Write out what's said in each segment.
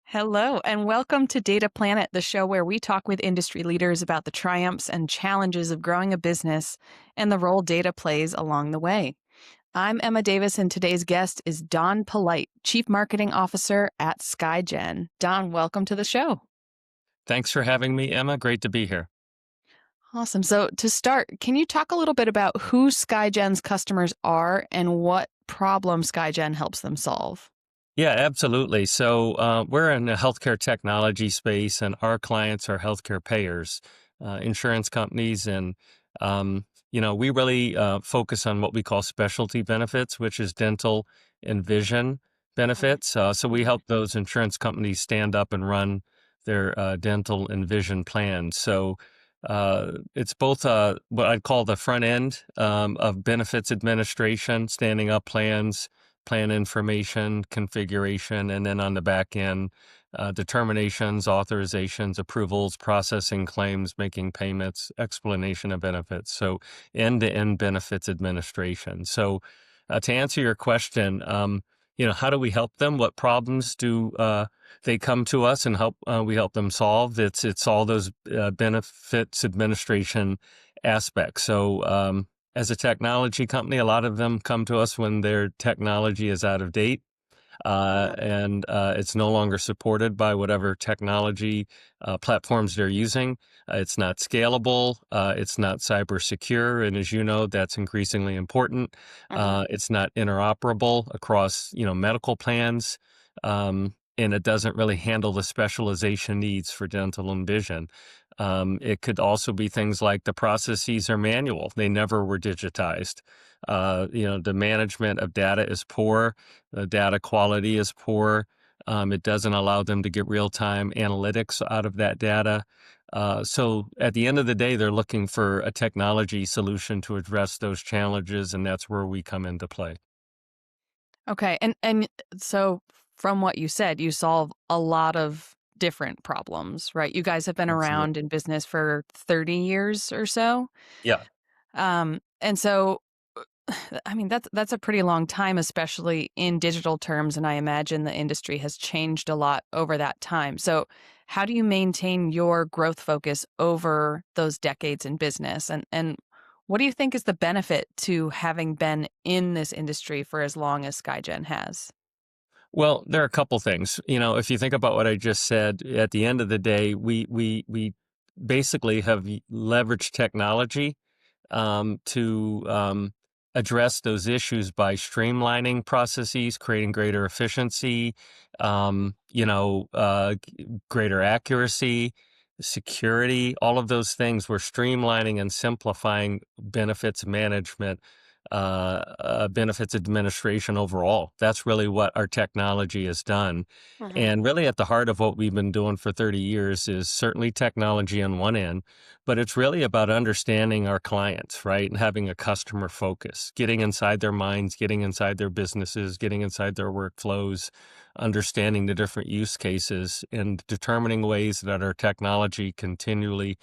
Hello, and welcome to Data Planet, the show where we talk with industry leaders about the triumphs and challenges of growing a business and the role data plays along the way. I'm Emma Davis, and today's guest is Don Polite, Chief Marketing Officer at SkyGen. Don, welcome to the show. Thanks for having me, Emma. Great to be here. Awesome. So, to start, can you talk a little bit about who SkyGen's customers are and what problem SkyGen helps them solve? Yeah, absolutely. So we're in the healthcare technology space, and our clients are healthcare payers, insurance companies, and we really focus on what we call specialty benefits, which is dental and vision benefits. So we help those insurance companies stand up and run their dental and vision plans. So it's both what I'd call the front end of benefits administration, standing up plans, plan information, configuration, and then on the back end, determinations, authorizations, approvals, processing claims, making payments, explanation of benefits. So end-to-end benefits administration. So to answer your question, how do we help them? What problems do they come to us and we help them solve? It's all those benefits administration aspects. So as a technology company, a lot of them come to us when their technology is out of date and it's no longer supported by whatever technology platforms they're using. It's not scalable. It's not cyber secure. And as you know, that's increasingly important. It's not interoperable across, medical plans. And it doesn't really handle the specialization needs for dental and vision. It could also be things like the processes are manual. They never were digitized. The management of data is poor. The data quality is poor. It doesn't allow them to get real-time analytics out of that data. So at the end of the day, they're looking for a technology solution to address those challenges, and that's where we come into play. Okay. And so from what you said, you solve a lot of different problems, right? You guys have been around Absolutely. in business for 30 years or so. Yeah. And so I mean that's a pretty long time, especially in digital terms, and I imagine the industry has changed a lot over that time. So how do you maintain your growth focus over those decades in business? And what do you think is the benefit to having been in this industry for as long as SkyGen has? Well, there are a couple things. If you think about what I just said, at the end of the day, we basically have leveraged technology to address those issues by streamlining processes, creating greater efficiency, greater accuracy, security, all of those things. We're streamlining and simplifying benefits management, benefits administration overall. That's really what our technology has done. Mhm. And really at the heart of what we've been doing for 30 years is certainly technology on one end, but it's really about understanding our clients, right? And having a customer focus, getting inside their minds, getting inside their businesses, getting inside their workflows, understanding the different use cases and determining ways that our technology can continually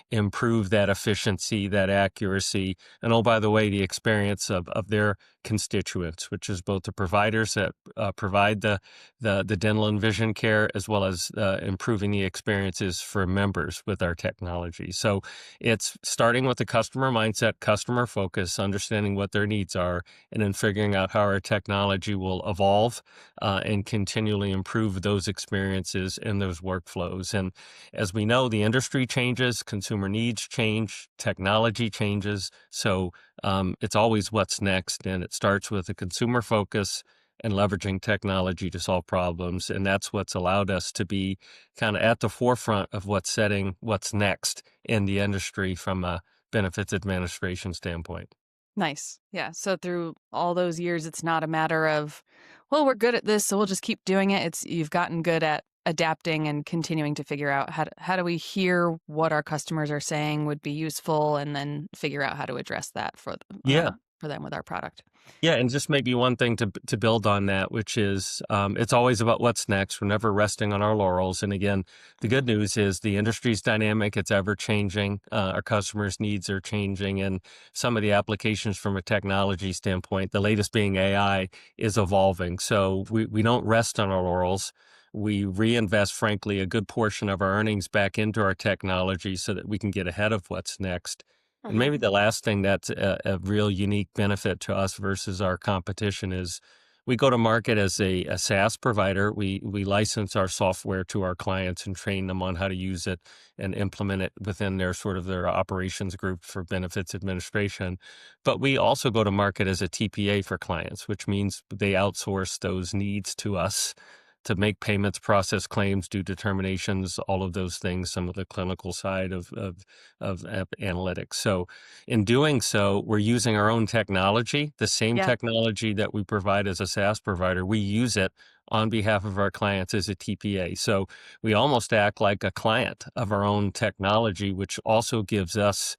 improve that efficiency, that accuracy, and oh, by the way, the experience of their constituents, which is both the providers that provide the dental and vision care, as well as improving the experiences for members with our technology. So it's starting with the customer mindset, customer focus, understanding what their needs are, and then figuring out how our technology will evolve and continually improve those experiences and those workflows. And as we know, the industry changes, consumer needs change, technology changes. So it's always what's next. And it starts with a consumer focus and leveraging technology to solve problems. And that's what's allowed us to be kind of at the forefront of what's next in the industry from a benefits administration standpoint. Nice. Yeah. So through all those years, it's not a matter of, well, we're good at this, so we'll just keep doing it. It's you've gotten good at adapting and continuing to figure out how do we hear what our customers are saying would be useful, and then figure out how to address that for them. Yeah. for them with our product. Yeah, and just maybe one thing to build on that, which is it's always about what's next. We're never resting on our laurels. And again, the good Mhm. news is the industry's dynamic; it's ever changing. Our customers' needs are changing, and some of the applications from a technology standpoint, the latest being AI, is evolving. So we don't rest on our laurels. We reinvest, frankly, a good portion of our earnings back into our technology so that we can get ahead of what's next. And Mhm. maybe the last thing that's a real unique benefit to us versus our competition is we go to market as a SaaS provider. We license our software to our clients and train them on how to use it and implement it within their sort of their operations group for benefits administration. But we also go to market as a TPA for clients, which means they outsource those needs to us to make payments, process claims, do determinations, all of those things, some of the clinical side of analytics. So, in doing so, we're using our own technology, the same Yeah. technology that we provide as a SaaS provider. We use it on behalf of our clients as a TPA. So, we almost act like a client of our own technology, which also gives us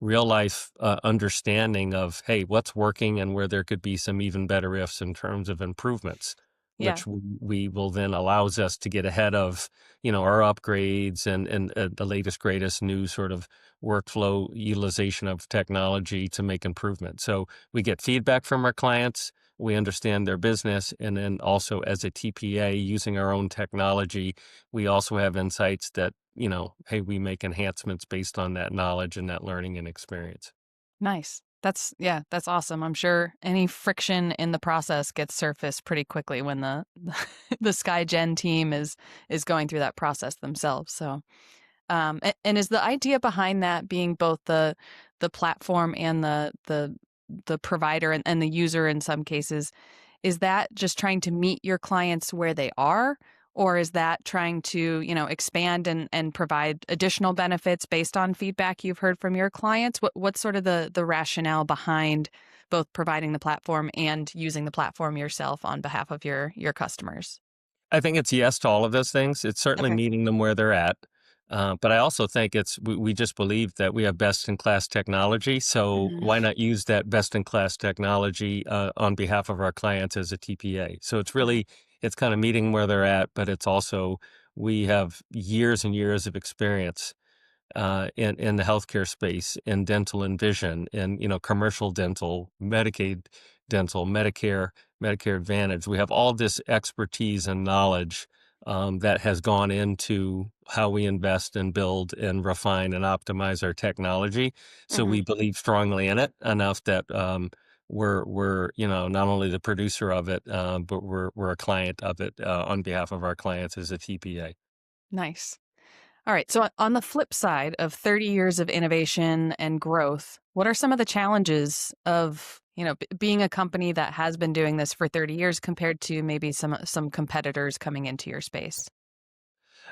real life understanding of, hey, what's working and where there could be some even better ifs in terms of improvements, Yeah. which we will then allows us to get ahead of, our upgrades and the latest, greatest new sort of workflow utilization of technology to make improvements. So we get feedback from our clients, we understand their business, and then also as a TPA using our own technology, we also have insights that, hey, we make enhancements based on that knowledge and that learning and experience. Nice. Yeah, that's awesome. I'm sure any friction in the process gets surfaced pretty quickly when the the SkyGen team is going through that process themselves. So, and is the idea behind that being both the platform and the provider and the user in some cases, is that just trying to meet your clients where they are? Or is that trying to, expand and provide additional benefits based on feedback you've heard from your clients? What's sort of the rationale behind both providing the platform and using the platform yourself on behalf of your customers? I think it's yes to all of those things. It's certainly Okay. meeting them where they're at. But I also think we just believe that we have best in class technology. So Mhm. why not use that best in class technology on behalf of our clients as a TPA? So Mhm. it's kind of meeting where they're at, but it's also we have years and years of experience in the healthcare space, in dental and vision, in commercial dental, Medicaid dental, Medicare Advantage. We have all this expertise and knowledge that has gone into how we invest and build and refine and optimize our technology. So Mhm. we believe strongly in it enough that we're not only the producer of it, but we're a client of it on behalf of our clients as a TPA. Nice. All right. So, on the flip side of 30 years of innovation and growth, what are some of the challenges of, being a company that has been doing this for 30 years compared to maybe some competitors coming into your space?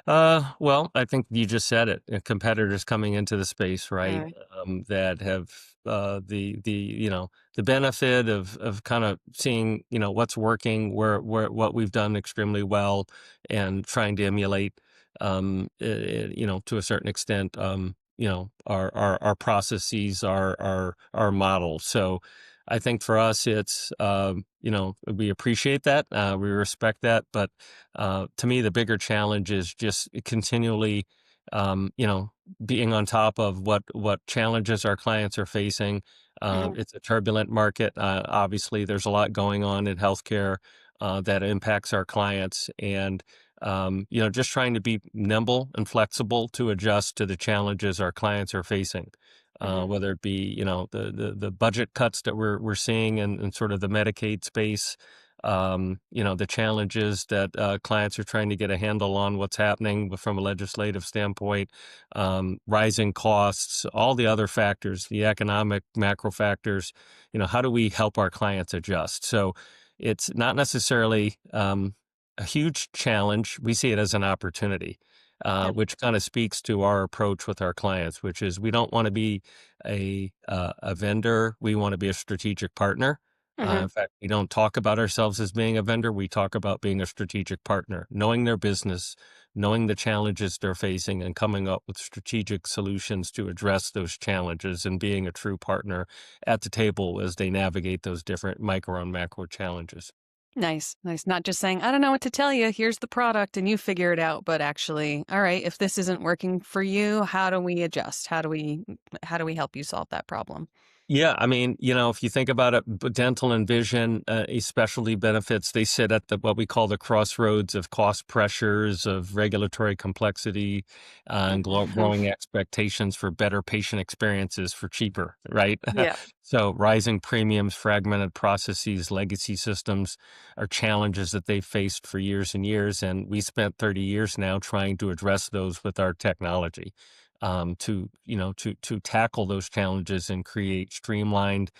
Well, I think you just said it. Competitors coming into the space, right? Mm. That have the the benefit of kind of seeing what's working, where what we've done extremely well, and trying to emulate, to a certain extent, our processes, our model. So. I think for us, it's we appreciate that, we respect that, but to me, the bigger challenge is just continually, um, you know, being on top of what challenges our clients are facing. Mhm. It's a turbulent market. Obviously, there's a lot going on in healthcare that impacts our clients, and just trying to be nimble and flexible to adjust to the challenges our clients are facing. Mhm. Whether it be the budget cuts that we're seeing in sort of the Medicaid space, the challenges that clients are trying to get a handle on what's happening from a legislative standpoint, rising costs, all the other factors, the economic macro factors, how do we help our clients adjust? So it's not necessarily a huge challenge. We see it as an opportunity. Yeah. Which kind of speaks to our approach with our clients, which is we don't want to be a vendor. We want to be a strategic partner. Mhm. In fact, we don't talk about ourselves as being a vendor. We talk about being a strategic partner, knowing their business, knowing the challenges they're facing and coming up with strategic solutions to address those challenges and being a true partner at the table as they navigate those different micro and macro challenges. Nice, nice. Not just saying, I don't know what to tell you. Here's the product and you figure it out, but actually, all right, if this isn't working for you, how do we adjust? How do we help you solve that problem? Yeah, I mean, if you think about it, dental and vision, specialty benefits, they sit at the what we call the crossroads of cost pressures, of regulatory complexity, and growing expectations for better patient experiences for cheaper, right? Yeah. So rising premiums, fragmented processes, legacy systems are challenges that they've faced for years and years, and we spent 30 years now trying to address those with our technology to tackle those challenges and create streamlined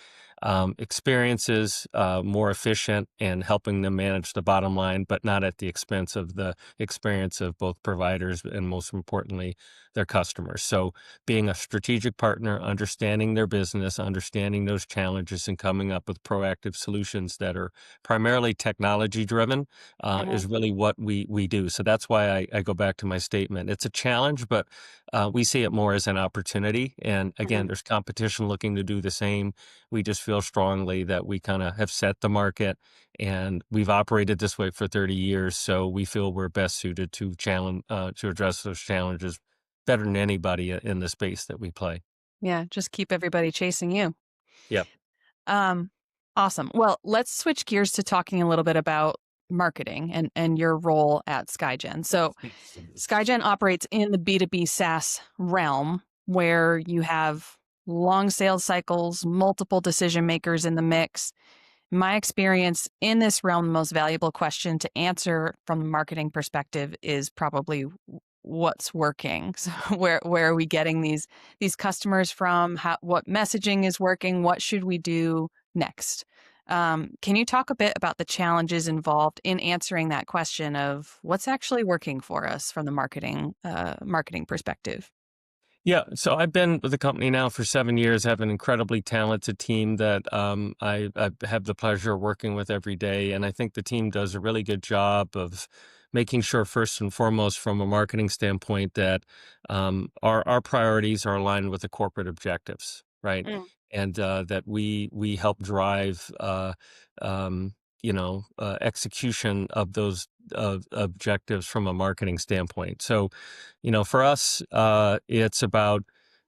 experiences, more efficient, and helping them manage the bottom line, but not at the expense of the experience of both providers and, most importantly, their customers. So, being a strategic partner, understanding their business, understanding those challenges, and coming up with proactive solutions that are primarily technology driven Mhm, is really what we do. So that's why I go back to my statement. It's a challenge, but we see it more as an opportunity. And again, mhm. there's competition looking to do the same. We just feel strongly that we kind of have set the market and we've operated this way for 30 years. So we feel we're best suited to address those challenges better than anybody in the space that we play. Yeah, just keep everybody chasing you. Yeah. Um, awesome. Well, let's switch gears to talking a little bit about marketing and your role at SkyGen. So, SkyGen operates in the B2B SaaS realm where you have long sales cycles, multiple decision makers in the mix. My experience in this realm, the most valuable question to answer from the marketing perspective is probably what's working. So where are we getting these customers from? What messaging is working? What should we do next? Can you talk a bit about the challenges involved in answering that question of what's actually working for us from the marketing perspective? Yeah, so I've been with the company now for 7 years. Have an incredibly talented team that I have the pleasure of working with every day, and I think the team does a really good job of making sure, first and foremost, from a marketing standpoint, that our priorities are aligned with the corporate objectives, right? Mm, And that we help drive, execution of those objectives from a marketing standpoint. So for us, it's about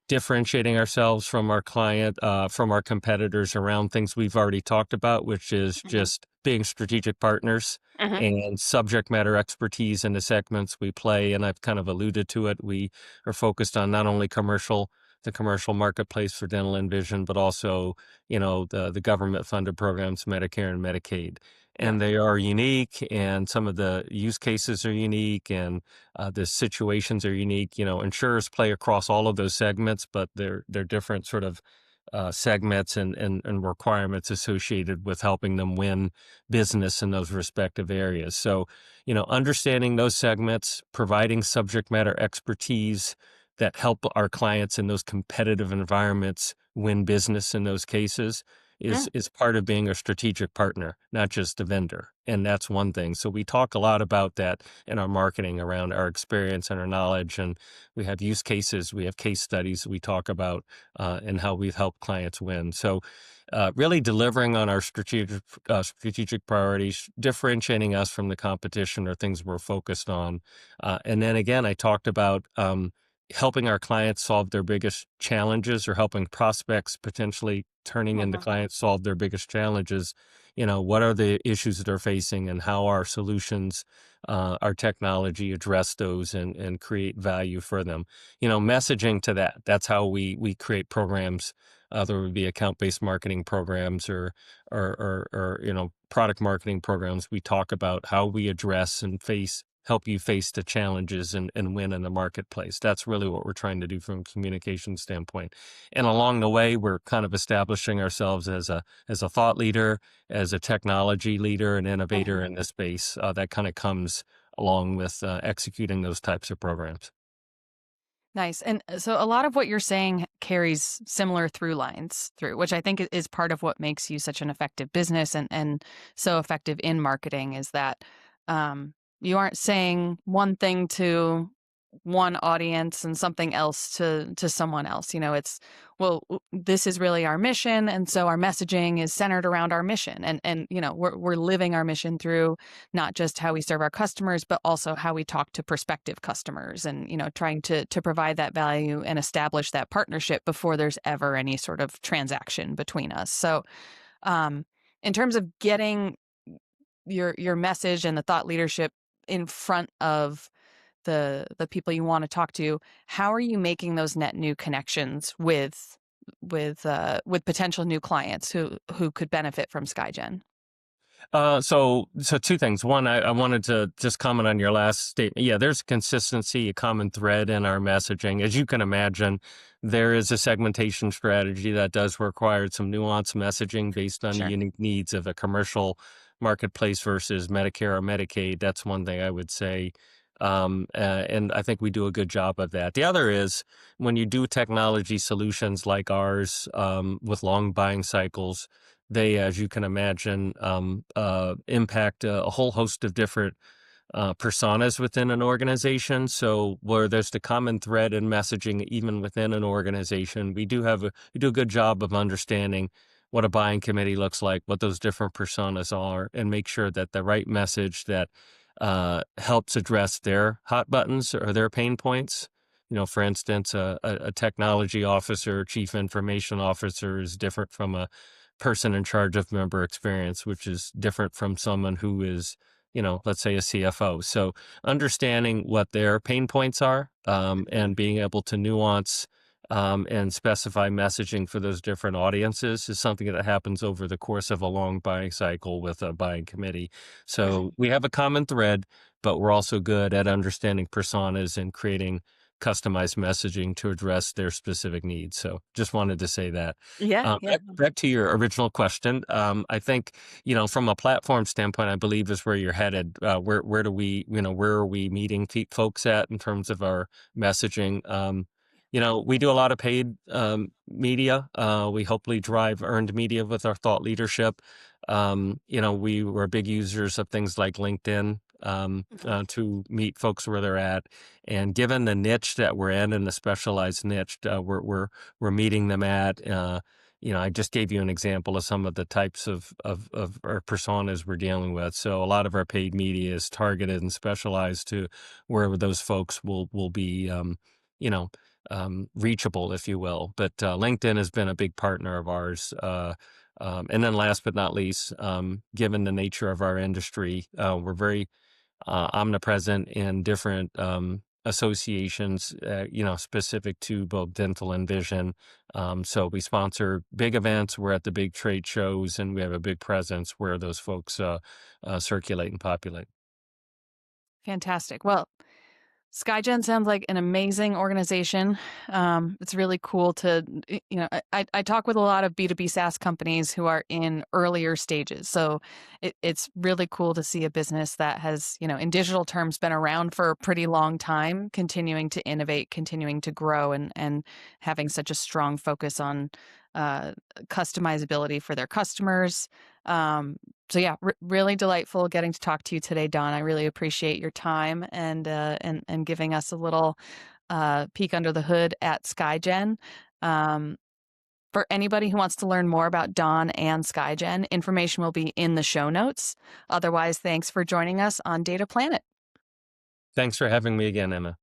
differentiating ourselves from our client, from our competitors around things we've already talked about, which is mhm, just being strategic partners mhm. and subject matter expertise in the segments we play. And I've kind of alluded to it. We are focused on not only the commercial marketplace for dental and vision, but also, the government funded programs, Medicare and Medicaid. Yeah. And they are unique, and some of the use cases are unique, and the situations are unique. Insurers play across all of those segments, but they're different sort of segments and requirements associated with helping them win business in those respective areas. So, understanding those segments, providing subject matter expertise that help our clients in those competitive environments win business in those cases Mm, is part of being a strategic partner, not just a vendor. And that's one thing. So we talk a lot about that in our marketing around our experience and our knowledge. And we have use cases, we have case studies we talk about and how we've helped clients win. So really delivering on our strategic priorities, differentiating us from the competition are things we're focused on. And then again, I talked about helping our clients solve their biggest challenges or helping prospects potentially turning into mhm. clients solve their biggest challenges. What are the issues that they're facing and how our solutions, our technology address those and create value for them. Messaging to that. That's how we create programs. There would be account-based marketing programs or product marketing programs. We talk about how we address and help you face the challenges and win in the marketplace. That's really what we're trying to do from a communication standpoint. And along the way, we're kind of establishing ourselves as a thought leader, as a technology leader and innovator in this space. That kind of comes along with executing those types of programs. Nice. And so a lot of what you're saying carries similar through lines through, which I think is part of what makes you such an effective business and so effective in marketing is that You aren't saying one thing to one audience and something else to someone else. It's, well, this is really our mission, and so our messaging is centered around our mission, and we're living our mission through not just how we serve our customers, but also how we talk to prospective customers, and trying to provide that value and establish that partnership before there's ever any sort of transaction between us. So, um, in terms of getting your message and the thought leadership in front of the people you want to talk to, how are you making those net new connections with potential new clients who could benefit from SkyGen? So two things. One, I wanted to just comment on your last statement. Yeah, there's consistency, a common thread in our messaging. As you can imagine, there is a segmentation strategy that does require some nuanced messaging based on the Sure. unique needs of a commercial marketplace versus Medicare or Medicaid. That's one thing I would say. And I think we do a good job of that. The other is when you do technology solutions like ours, with long buying cycles, they, as you can imagine, impact a whole host of different personas within an organization. So where there's the common thread in messaging, even within an organization, we do a good job of understanding what a buying committee looks like, what those different personas are, and make sure that the right message that helps address their hot buttons or their pain points. For instance, a technology officer, chief information officer is different from a person in charge of member experience, which is different from someone who is, let's say a CFO. So understanding what their pain points are, and being able to nuance and specify messaging for those different audiences is something that happens over the course of a long buying cycle with a buying committee. Mhm. So we have a common thread, but we're also good at understanding personas and creating customized messaging to address their specific needs. So just wanted to say that. Yeah, yeah. Back to your original question. I think, from a platform standpoint, I believe is where you're headed. Where do we, where are we meeting folks at in terms of our messaging? We do a lot of paid media. We hopefully drive earned media with our thought leadership. We were big users of things like LinkedIn, Mhm. to meet folks where they're at. And given the niche that we're in and the specialized niche, we're meeting them at. I just gave you an example of some of the types of our personas we're dealing with. So a lot of our paid media is targeted and specialized to where those folks will be, you know, reachable, if you will. But LinkedIn has been a big partner of ours. And then last but not least, given the nature of our industry, we're very omnipresent in different associations, specific to both dental and vision. So we sponsor big events. We're at the big trade shows, and we have a big presence where those folks circulate and populate. Fantastic. Well, SkyGen sounds like an amazing organization. It's really cool to, I talk with a lot of B2B SaaS companies who are in earlier stages. So it's really cool to see a business that has, in digital terms, been around for a pretty long time, continuing to innovate, continuing to grow, and having such a strong focus on uh, customizability for their customers. So yeah, really delightful getting to talk to you today, Don. I really appreciate your time and giving us a little peek under the hood at SkyGen. Um, for anybody who wants to learn more about Don and SkyGen, information will be in the show notes. Otherwise, thanks for joining us on Data Planet. Thanks for having me again, Emma.